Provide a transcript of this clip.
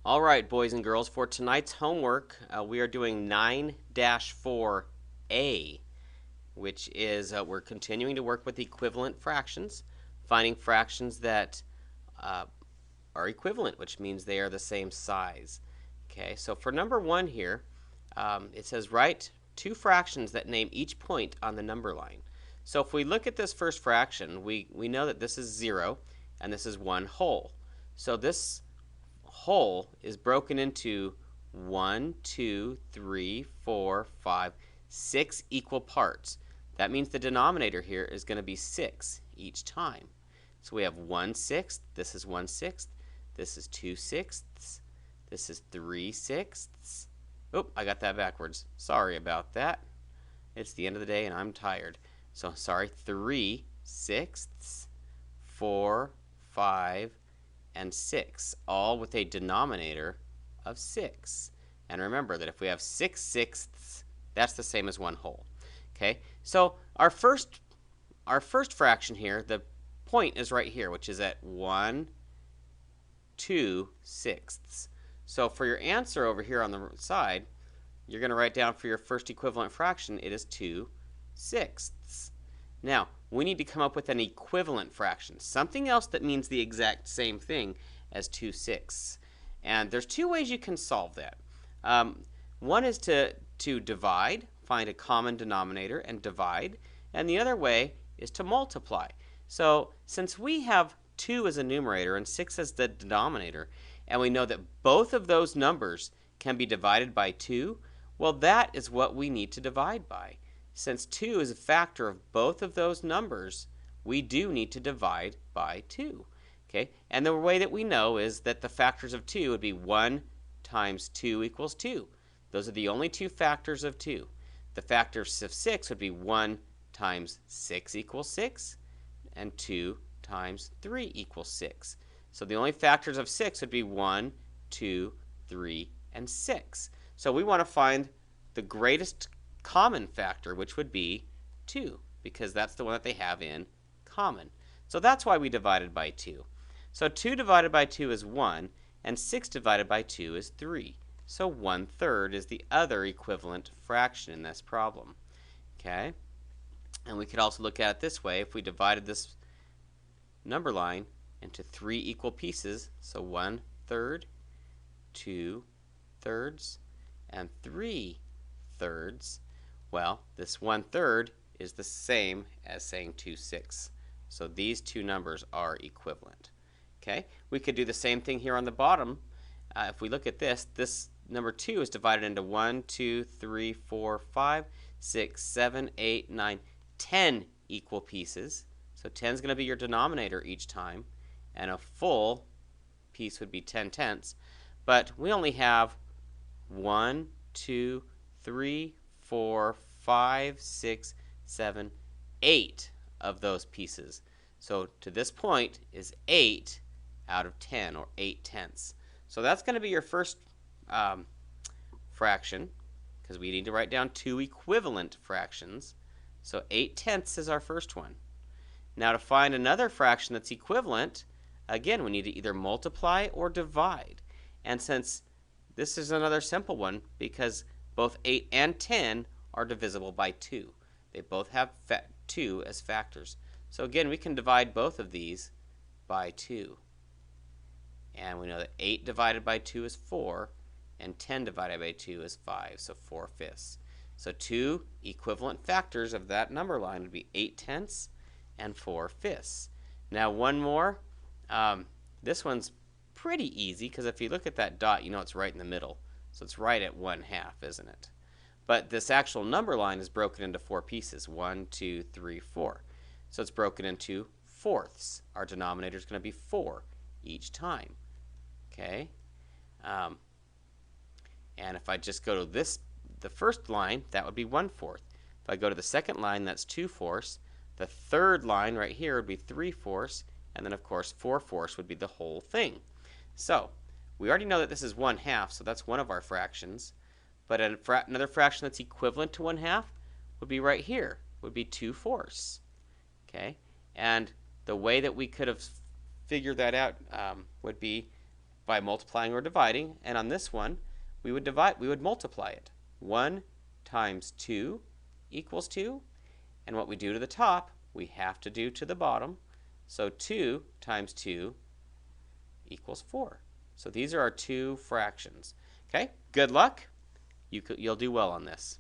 All right, boys and girls, for tonight's homework, we are doing 9-4A, which is we're continuing to work with equivalent fractions, finding fractions that uh, are equivalent, which means they are the same size. Okay, so for number one here, it says write two fractions that name each point on the number line. So if we look at this first fraction, we know that this is 0 and this is 1 whole. So this whole is broken into 1, 2, 3, 4, 5, 6 equal parts. That means the denominator here is going to be 6 each time. So we have 1/6, this is 1/6, this is 2/6, this is 3/6. Oh, I got that backwards. Sorry about that. It's the end of the day and I'm tired. So sorry, 3/6, 4, 5, and 6, all with a denominator of 6. And remember that if we have 6/6, that's the same as 1 whole. Okay, so our first fraction here, the point is right here, which is at 1/2/6. So for your answer over here on the side, you're going to write down for your first equivalent fraction, it is 2/6. Now, we need to come up with an equivalent fraction, something else that means the exact same thing as 2/6. And there's two ways you can solve that. One is to divide, find a common denominator and divide, and the other way is to multiply. So since we have 2 as a numerator and 6 as the denominator, and we know that both of those numbers can be divided by 2, well, that is what we need to divide by. Since 2 is a factor of both of those numbers, we do need to divide by 2. Okay? And the way that we know is that the factors of 2 would be 1 times 2 equals 2. Those are the only two factors of 2. The factors of 6 would be 1 times 6 equals 6, and 2 times 3 equals 6. So the only factors of 6 would be 1, 2, 3, and 6. So we want to find the greatest common factor, which would be 2, because that's the one that they have in common. So that's why we divided by 2. So 2 divided by 2 is 1, and 6 divided by 2 is 3. So 1/3 is the other equivalent fraction in this problem. Okay? And we could also look at it this way. If we divided this number line into 3 equal pieces, so 1/3, 2/3, and 3/3, well, this 1/3 is the same as saying 2/6. So these two numbers are equivalent. Okay, we could do the same thing here on the bottom. If we look at this number 2 is divided into 1, 2, 3, 4, 5, 6, 7, 8, 9, 10 equal pieces. So 10 is going to be your denominator each time, and a full piece would be 10/10. But we only have 1, 2, 3, 4, 5, 6, 7, 8 of those pieces. So to this point is 8 out of 10, or 8/10. So that's going to be your first fraction, because we need to write down two equivalent fractions. So 8/10 is our first one. Now to find another fraction that's equivalent, again, we need to either multiply or divide. And since this is another simple one, because both 8 and 10 are divisible by 2. They both have 2 as factors. So again, we can divide both of these by 2. And we know that 8 divided by 2 is 4, and 10 divided by 2 is 5, so 4/5. So two equivalent factors of that number line would be 8/10 and 4/5. Now one more. This one's pretty easy, because if you look at that dot, you know it's right in the middle. So it's right at 1/2, isn't it? But this actual number line is broken into 4 pieces, 1, 2, 3, 4. So it's broken into fourths. Our denominator is going to be 4 each time. Okay? And if I just go to the first line, that would be 1/4. If I go to the second line, that's 2/4. The third line right here would be 3/4. And then, of course, 4/4 would be the whole thing. So we already know that this is 1/2, so that's one of our fractions. But another fraction that's equivalent to 1/2 would be right here, would be 2/4. Okay? And the way that we could have figured that out would be by multiplying or dividing, and on this one, we would multiply it. 1 times 2 equals 2, and what we do to the top, we have to do to the bottom. So 2 times 2 equals 4. So these are our two fractions. Okay, good luck. You'll do well on this.